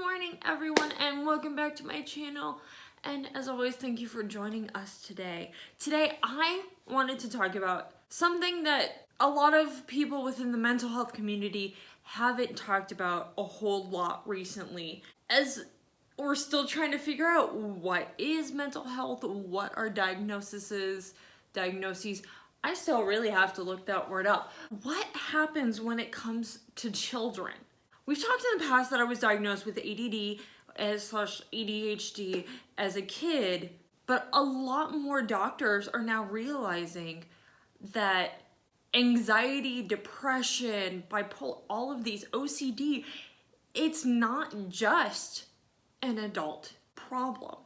morning everyone, and welcome back to my channel. And as always, thank you for joining us today. Today I wanted to talk about something that a lot of people within the mental health community haven't talked about a whole lot recently, as we're still trying to figure out what is mental health, what are diagnoses. I still really have to look that word up. What happens when it comes to children? We've talked in the past that I was diagnosed with ADD/ADHD as a kid, but a lot more doctors are now realizing that anxiety, depression, bipolar, all of these, OCD, it's not just an adult problem.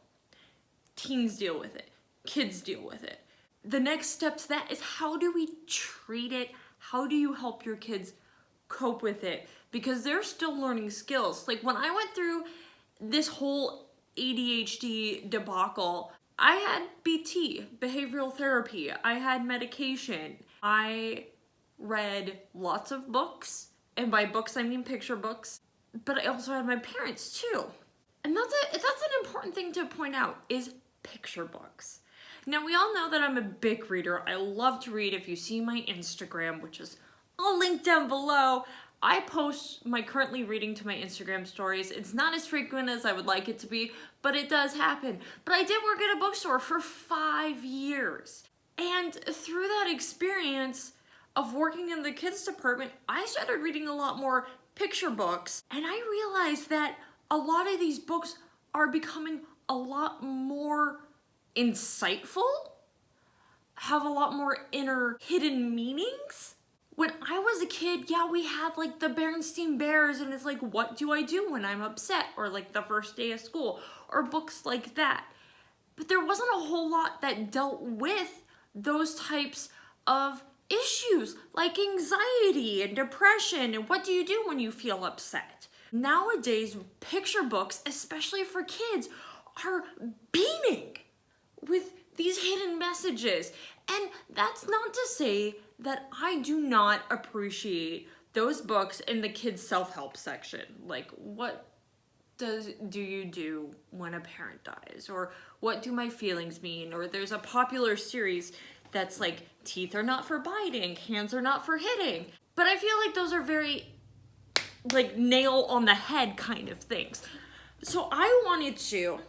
Teens deal with it, kids deal with it. The next step to that is, how do we treat it? How do you help your kids cope with it? Because they're still learning skills. Like when I went through this whole ADHD debacle, I had BT, behavioral therapy. I had medication. I read lots of books. And by books, I mean picture books. But I also had my parents too. And that's an important thing to point out, is picture books. Now, we all know that I'm a big reader. I love to read. If you see my Instagram, which is all linked down below, I post my currently reading to my Instagram stories. It's not as frequent as I would like it to be, but it does happen. But I did work at a bookstore for 5 years. And through that experience of working in the kids department, I started reading a lot more picture books. And I realized that a lot of these books are becoming a lot more insightful, have a lot more inner hidden meanings. When I was a kid, yeah, we had like the Berenstain Bears, and it's like, what do I do when I'm upset? Or like the first day of school, or books like that. But there wasn't a whole lot that dealt with those types of issues, like anxiety and depression, and what do you do when you feel upset? Nowadays, picture books, especially for kids, are beaming with these hidden messages. And that's not to say that I do not appreciate those books in the kids' self-help section. Like, what do you do when a parent dies? Or what do my feelings mean? Or there's a popular series that's like, teeth are not for biting, hands are not for hitting. But I feel like those are very like nail on the head kind of things. So I wanted to,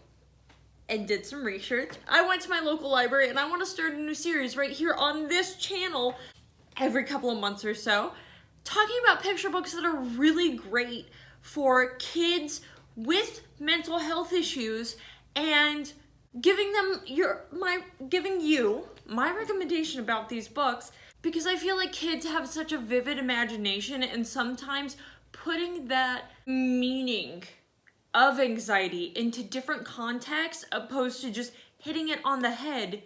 and did some research. I went to my local library and I want to start a new series right here on this channel every couple of months or so, talking about picture books that are really great for kids with mental health issues, and giving you my recommendation about these books, because I feel like kids have such a vivid imagination, and sometimes putting that meaning of anxiety into different contexts opposed to just hitting it on the head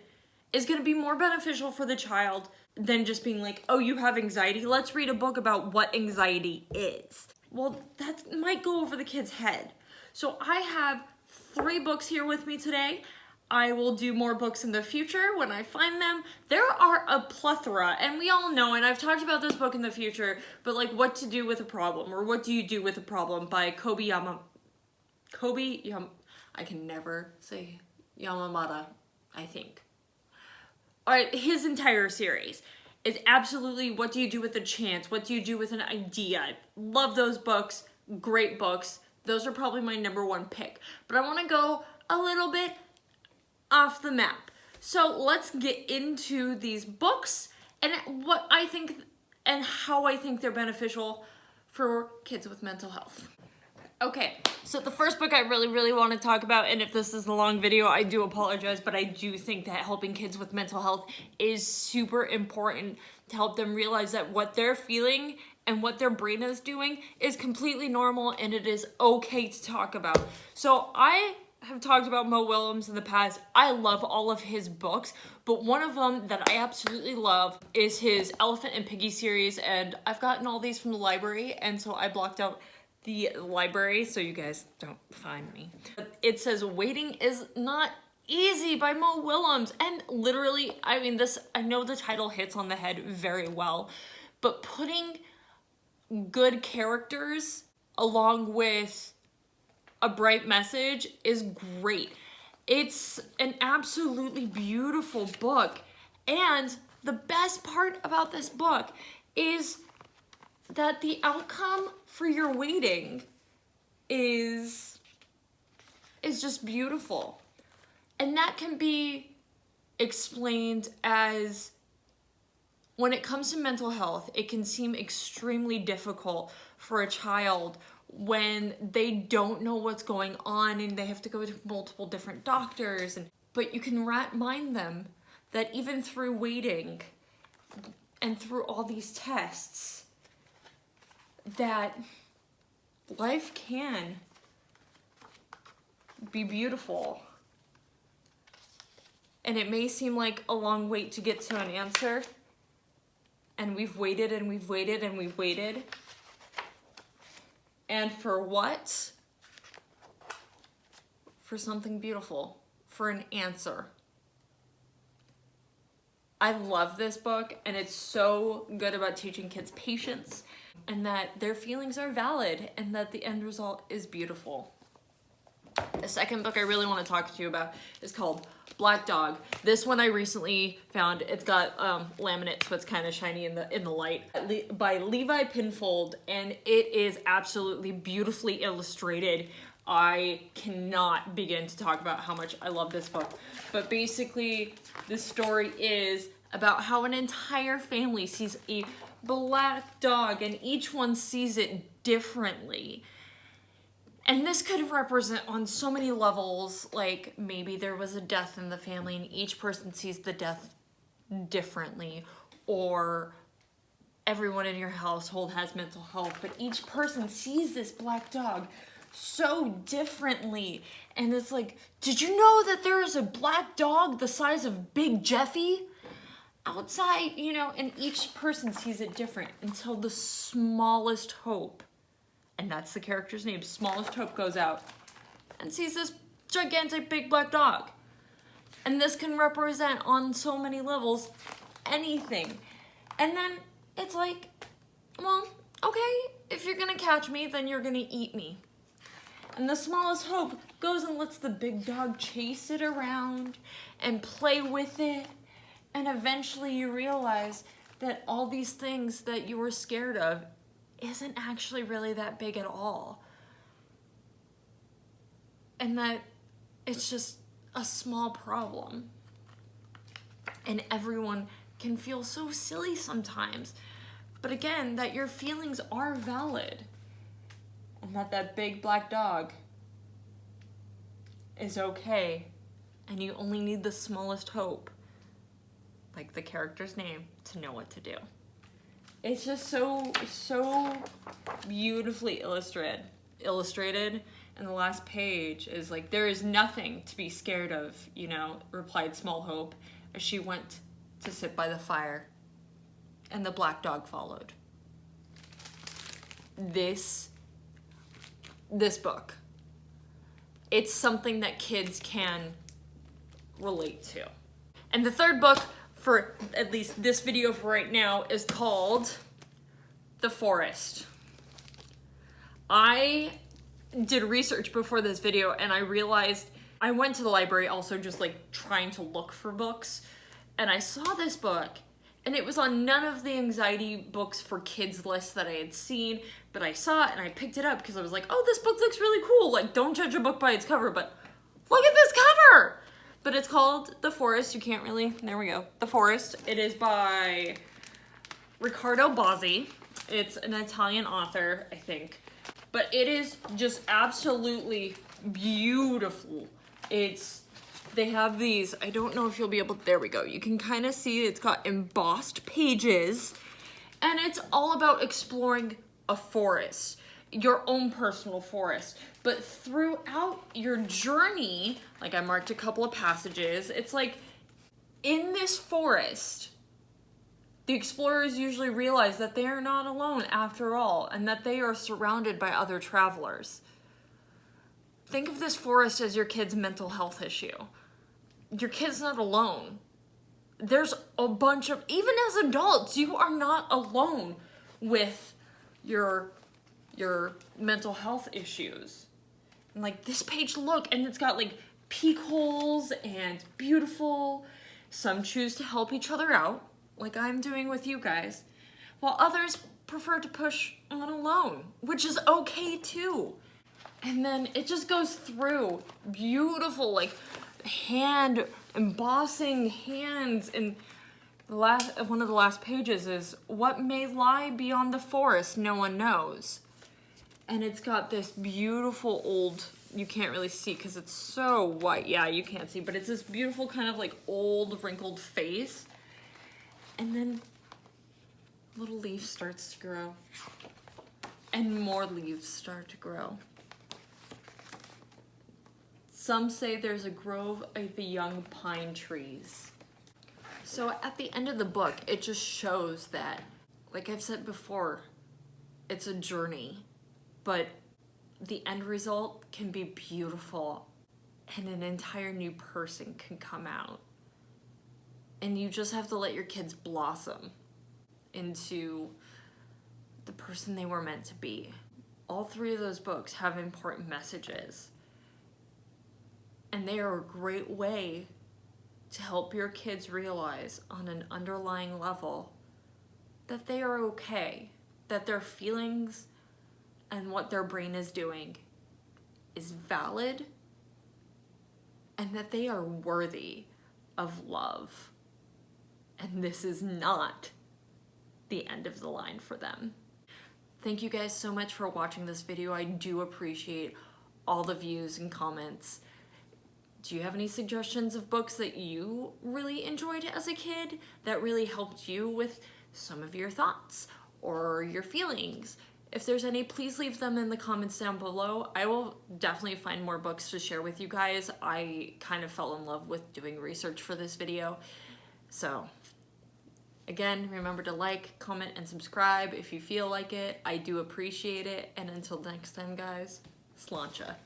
is going to be more beneficial for the child than just being like, oh, you have anxiety, let's read a book about what anxiety is. Well, that might go over the kid's head. So I have 3 books here with me today. I will do more books in the future when I find them. There are a plethora, and we all know, and I've talked about this book in the future, but like What to Do with a Problem, or What Do You Do with a Problem by I can never say Yamamata, I think. Alright, his entire series is absolutely What Do You Do with a Chance? What Do You Do with an Idea? Love those books. Great books. Those are probably my #1 pick. But I want to go a little bit off the map. So let's get into these books and what I think and how I think they're beneficial for kids with mental health. Okay, so the first book I really want to talk about, and if this is a long video, I do apologize, but I do think that helping kids with mental health is super important to help them realize that what they're feeling and what their brain is doing is completely normal, and it is okay to talk about. So I have talked about Mo Willems in the past. I love all of his books, but one of them that I absolutely love is his Elephant and Piggy series, and I've gotten all these from the library, and so I blocked out the library so you guys don't find me. It says Waiting Is Not Easy by Mo Willems, and literally, I mean, this, I know the title hits on the head very well, but putting good characters along with a bright message is great. It's an absolutely beautiful book. And the best part about this book is that the outcome for your waiting is just beautiful. And that can be explained as, when it comes to mental health, it can seem extremely difficult for a child when they don't know what's going on and they have to go to multiple different doctors. But you can remind them that even through waiting and through all these tests, that life can be beautiful. And it may seem like a long wait to get to an answer, and we've waited and we've waited and we've waited. And for what? For something beautiful, for an answer. I love this book, and it's so good about teaching kids patience and that their feelings are valid and that the end result is beautiful. The second book I really want to talk to you about is called Black Dog. This one I recently found. It's got laminate, so it's kind of shiny in the light. By Levi Pinfold, and it is absolutely beautifully illustrated. I cannot begin to talk about how much I love this book. But basically, the story is about how an entire family sees a black dog, and each one sees it differently. And this could represent on so many levels, like maybe there was a death in the family and each person sees the death differently, or everyone in your household has mental health, but each person sees this black dog so differently. And it's like, did you know that there is a black dog the size of Big Jeffy outside, you know? And each person sees it different until the smallest hope, and that's the character's name, Smallest Hope, goes out and sees this gigantic big black dog. And this can represent on so many levels anything. And then it's like, well, okay, if you're gonna catch me, then you're gonna eat me. And the Smallest Hope goes and lets the big dog chase it around and play with it. And eventually you realize that all these things that you were scared of isn't actually really that big at all. And that it's just a small problem. And everyone can feel so silly sometimes. But again, that your feelings are valid. And that big black dog is okay. And you only need the smallest hope, like the character's name, to know what to do. It's just so beautifully illustrated. And the last page is like, there is nothing to be scared of, you know, replied Small Hope as she went to sit by the fire. And the black dog followed. This book, it's something that kids can relate to. And the third book, for at least this video for right now, is called The Forest. I did research before this video and I realized I went to the library also just like trying to look for books, and I saw this book and it was on none of the anxiety books for kids lists that I had seen, but I saw it and I picked it up because I was like, oh, this book looks really cool. Like, don't judge a book by its cover, but look at this cover. But it's called The Forest. You can't really, there we go. The Forest. It is by Riccardo Bozzi. It's an Italian author, I think. But it is just absolutely beautiful. They have these, I don't know if you'll be able, there we go. You can kind of see it's got embossed pages. And it's all about exploring a forest, your own personal forest. But throughout your journey, like I marked a couple of passages, it's like in this forest, the explorers usually realize that they are not alone after all, and that they are surrounded by other travelers. Think of this forest as your kid's mental health issue. Your kid's not alone. There's a bunch of, even as adults, you are not alone with your mental health issues. And like this page, look, and it's got like peek holes and beautiful. Some choose to help each other out, like I'm doing with you guys, while others prefer to push on alone, which is okay too. And then it just goes through beautiful, like hand embossing hands. And one of the last pages is what may lie beyond the forest, no one knows. And it's got this beautiful old, you can't really see because it's so white. Yeah, you can't see, but it's this beautiful kind of like old wrinkled face. And then little leaf starts to grow. And more leaves start to grow. Some say there's a grove of young pine trees. So at the end of the book, it just shows that, like I've said before, it's a journey, but the end result can be beautiful and an entire new person can come out. And you just have to let your kids blossom into the person they were meant to be. All three of those books have important messages. And they are a great way to help your kids realize on an underlying level that they are okay, that their feelings and what their brain is doing is valid, and that they are worthy of love. And this is not the end of the line for them. Thank you guys so much for watching this video. I do appreciate all the views and comments. Do you have any suggestions of books that you really enjoyed as a kid that really helped you with some of your thoughts or your feelings? If there's any, please leave them in the comments down below. I will definitely find more books to share with you guys. I kind of fell in love with doing research for this video. So again, remember to like, comment, and subscribe if you feel like it. I do appreciate it. And until next time, guys, sláinte.